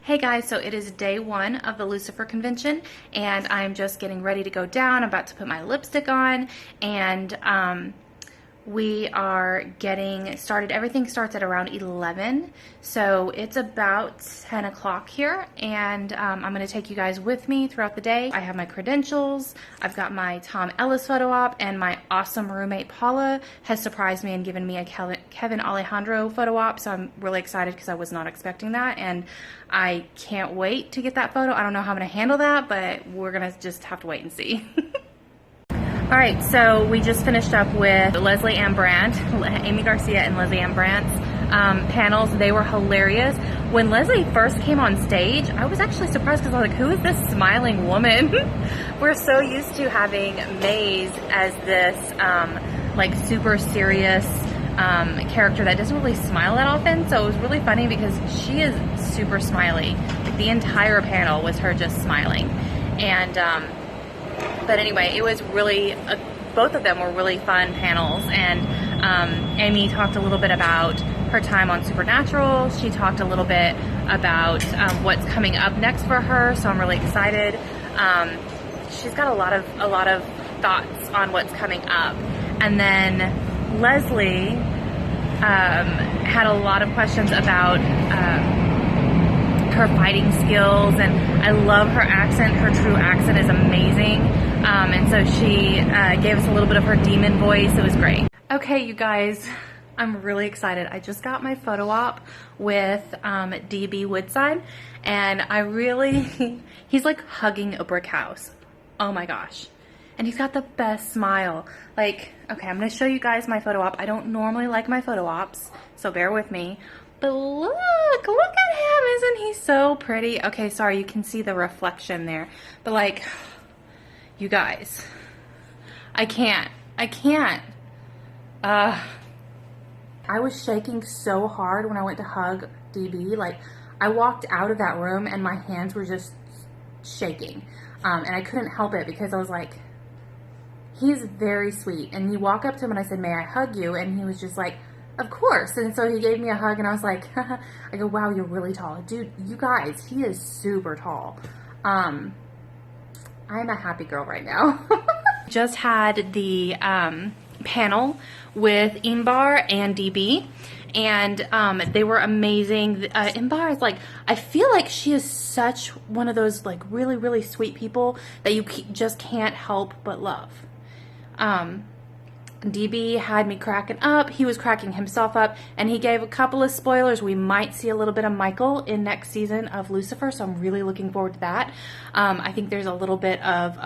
Hey guys, so it is day one of the Lucifer convention and I'm just getting ready to go down. I'm about to put my lipstick on and we are getting started. Everything starts at around 11, so it's about 10 o'clock here, and I'm going to take you guys with me throughout the day. I have my credentials, I've got my Tom Ellis photo op, and my awesome roommate Paula has surprised me and given me a Kevin Alejandro photo op, so I'm really excited because I was not expecting that, and I can't wait to get that photo. I don't know how I'm going to handle that, but we're going to just have to wait and see. Alright, so we just finished up with Leslie Ann Brandt, Amy Garcia and Leslie Ann Brandt's panels. They were hilarious. When Leslie first came on stage, I was actually surprised because I was like, who is this smiling woman? We're so used to having Maze as this like super serious character that doesn't really smile that often, so it was really funny because she is super smiley. Like, the entire panel was her just smiling. And but anyway, it was really, both of them were really fun panels, and Amy talked a little bit about her time on Supernatural. She talked a little bit about what's coming up next for her, so I'm really excited. She's got a lot of thoughts on what's coming up. And then Leslie had a lot of questions about her fighting skills, and I love her accent. Her true accent is amazing. And so she gave us a little bit of her demon voice. It was great. Okay, you guys, I'm really excited. I just got my photo op with Dubey Woodside, and he's like hugging a brick house. Oh my gosh. And he's got the best smile. Like, okay, I'm going to show you guys my photo op. I don't normally like my photo ops, so bear with me. But look at him. Isn't he so pretty? Okay, sorry, you can see the reflection there. But like, you guys, I can't. I was shaking so hard when I went to hug DB. Like, I walked out of that room and my hands were just shaking. And I couldn't help it because I was like, he's very sweet. And you walk up to him and I said, may I hug you? And he was just like, of course. And so he gave me a hug and I was like, I go, wow, you're really tall. Dude, you guys, he is super tall. I'm a happy girl right now. Just had the panel with Imbar and DB, and they were amazing. Imbar is like, I feel like she is such one of those like really, really sweet people that you just can't help but love. DB had me cracking up. He was cracking himself up, and he gave a couple of spoilers. We might see a little bit of Michael in next season of Lucifer, so I'm really looking forward to that. I think there's a little bit of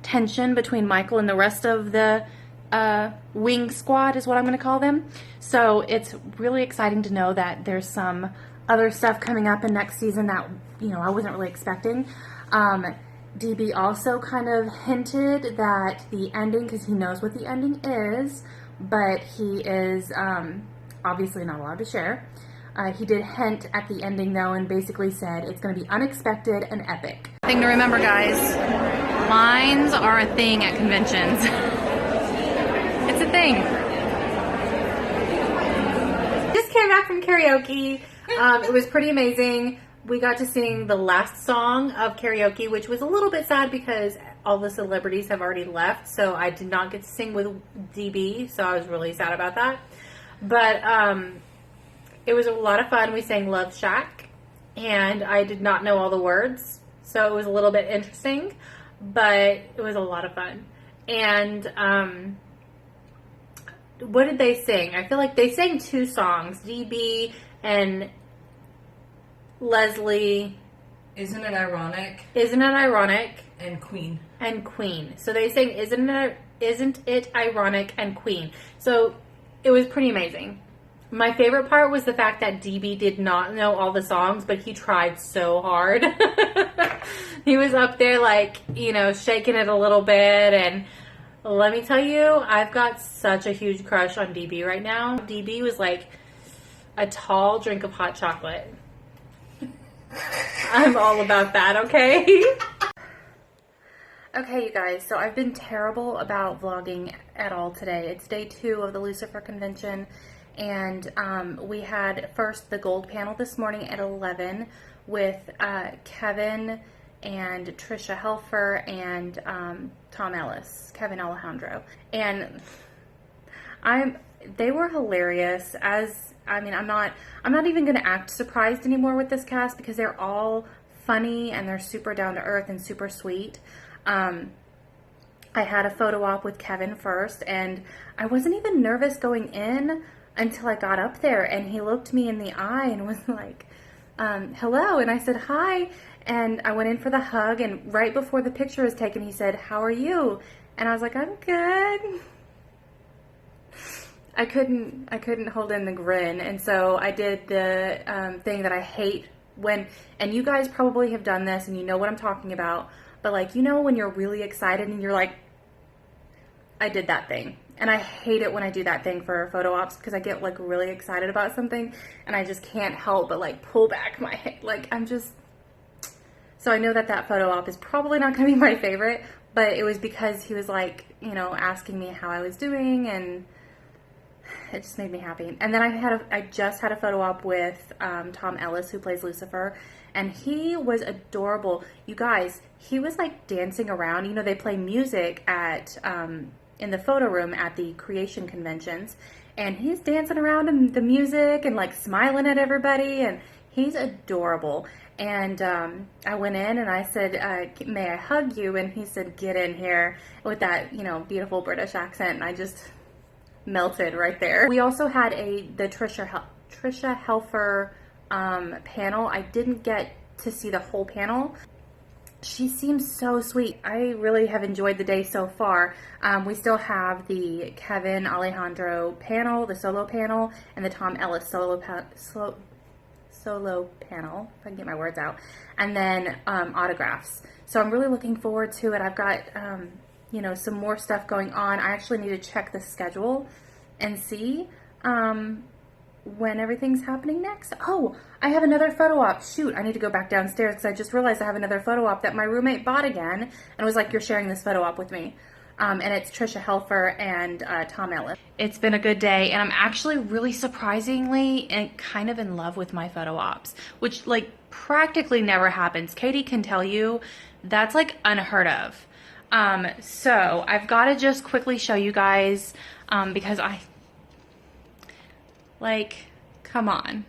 tension between Michael and the rest of the wing squad is what I'm going to call them. So it's really exciting to know that there's some other stuff coming up in next season that, you know, I wasn't really expecting. DB also kind of hinted that the ending, because he knows what the ending is, but he is obviously not allowed to share. He did hint at the ending though, and basically said it's going to be unexpected and epic. Thing to remember, guys, lines are a thing at conventions. It's a thing. Just came back from karaoke. It was pretty amazing. We got to sing the last song of karaoke, which was a little bit sad because all the celebrities have already left, so I did not get to sing with DB, so I was really sad about that. But it was a lot of fun. We sang Love Shack, and I did not know all the words, so it was a little bit interesting, but it was a lot of fun. And what did they sing? I feel like they sang two songs, DB and Leslie. Isn't It Ironic? Isn't It Ironic? And Queen. And Queen. So they sang Isn't It Ironic and Queen. So it was pretty amazing. My favorite part was the fact that DB did not know all the songs, but he tried so hard. He was up there like, you know, shaking it a little bit, and let me tell you, I've got such a huge crush on DB right now. DB was like a tall drink of hot chocolate. I'm all about that, okay? Okay, you guys, so I've been terrible about vlogging at all today. It's day 2 of the Lucifer convention, and we had first the gold panel this morning at 11 with Kevin and Trisha Helfer and Tom Ellis, Kevin Alejandro. And they were hilarious. I'm not even going to act surprised anymore with this cast because they're all funny and they're super down to earth and super sweet. I had a photo op with Kevin first, and I wasn't even nervous going in until I got up there, and he looked me in the eye and was like, hello, and I said hi, and I went in for the hug, and right before the picture was taken, he said, how are you? And I was like, I'm good. I couldn't hold in the grin, and so I did the thing that I hate when, and you guys probably have done this, and you know what I'm talking about, but like, you know when you're really excited and you're like, I did that thing. And I hate it when I do that thing for photo ops because I get like really excited about something and I just can't help but like pull back my head. Like so I know that photo op is probably not going to be my favorite, but it was because he was like, you know, asking me how I was doing, and it just made me happy. And then I just had a photo op with Tom Ellis, who plays Lucifer, and he was adorable. You guys, he was like dancing around. You know, they play music at in the photo room at the creation conventions, and he's dancing around in the music and like smiling at everybody, and he's adorable. And I went in and I said, may I hug you? And he said, get in here, with that, you know, beautiful British accent, and I just melted right there. We also had the Trisha Helfer panel. I didn't get to see the whole panel. She seems so sweet. I really have enjoyed the day so far. We still have the Kevin Alejandro panel, the solo panel, and the Tom Ellis solo panel, if I can get my words out, and then autographs. So I'm really looking forward to it. I've got you know, some more stuff going on. I actually need to check the schedule and see when everything's happening next. Oh, I have another photo op. Shoot, I need to go back downstairs because I just realized I have another photo op that my roommate bought again and was like, you're sharing this photo op with me. And it's Trisha Helfer and Tom Ellis. It's been a good day, and I'm actually really surprisingly and kind of in love with my photo ops, which like practically never happens. Katie can tell you that's like unheard of. So I've got to just quickly show you guys, because come on.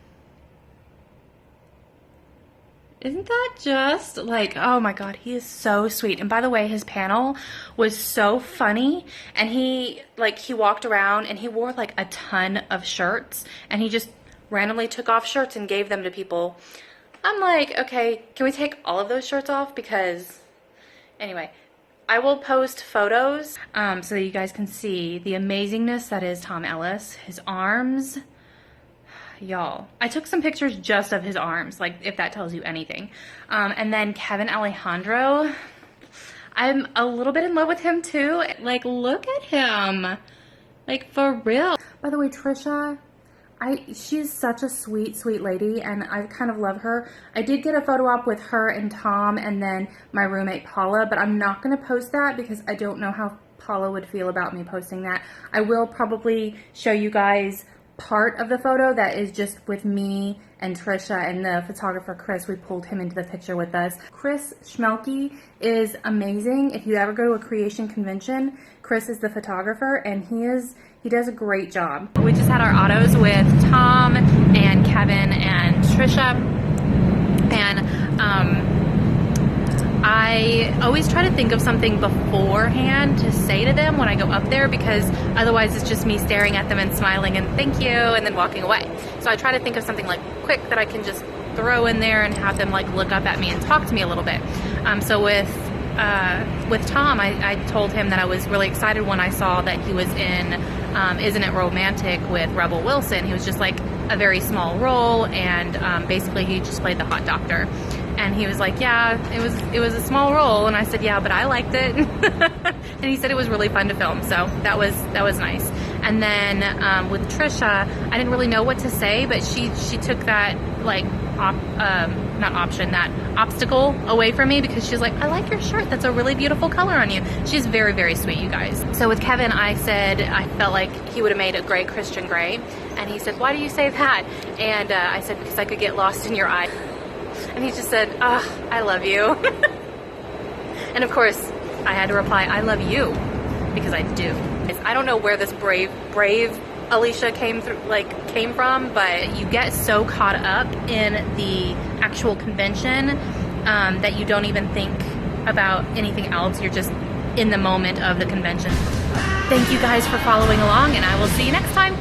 Isn't that just like, oh my God, he is so sweet. And by the way, his panel was so funny, and he walked around and he wore like a ton of shirts, and he just randomly took off shirts and gave them to people. I'm like, okay, can we take all of those shirts off? Because anyway, I will post photos so that you guys can see the amazingness that is Tom Ellis. His arms, y'all. I took some pictures just of his arms, like if that tells you anything. And then Kevin Alejandro, I'm a little bit in love with him too. Like, look at him. Like, for real. By the way, Trisha, she's such a sweet, sweet lady, and I kind of love her. I did get a photo op with her and Tom and then my roommate Paula, but I'm not going to post that because I don't know how Paula would feel about me posting that. I will probably show you guys part of the photo that is just with me and Trisha and the photographer Chris. We pulled him into the picture with us. Chris Schmelke is amazing. If you ever go to a creation convention, Chris is the photographer, and he does a great job. We just had our autos with Tom and Kevin and Trisha, and I always try to think of something beforehand to say to them when I go up there, because otherwise it's just me staring at them and smiling and thank you and then walking away. So I try to think of something like quick that I can just throw in there and have them like look up at me and talk to me a little bit. So with Tom, I told him that I was really excited when I saw that he was in Isn't It Romantic with Rebel Wilson. He was just like a very small role, and basically he just played the hot doctor. And he was like, yeah, it was a small role. And I said, yeah, but I liked it. And he said it was really fun to film. So that was nice. And then with Trisha, I didn't really know what to say, but she took that like that obstacle away from me, because she's like, I like your shirt. That's a really beautiful color on you. She's very, very sweet, you guys. So with Kevin, I said I felt like he would have made a great Christian Grey. And he said, why do you say that? And I said, because I could get lost in your eyes. And he just said, oh, I love you. And of course, I had to reply, I love you, because I do. I don't know where this brave Alicia came from, but you get so caught up in the actual convention that you don't even think about anything else. You're just in the moment of the convention. Thank you guys for following along, and I will see you next time.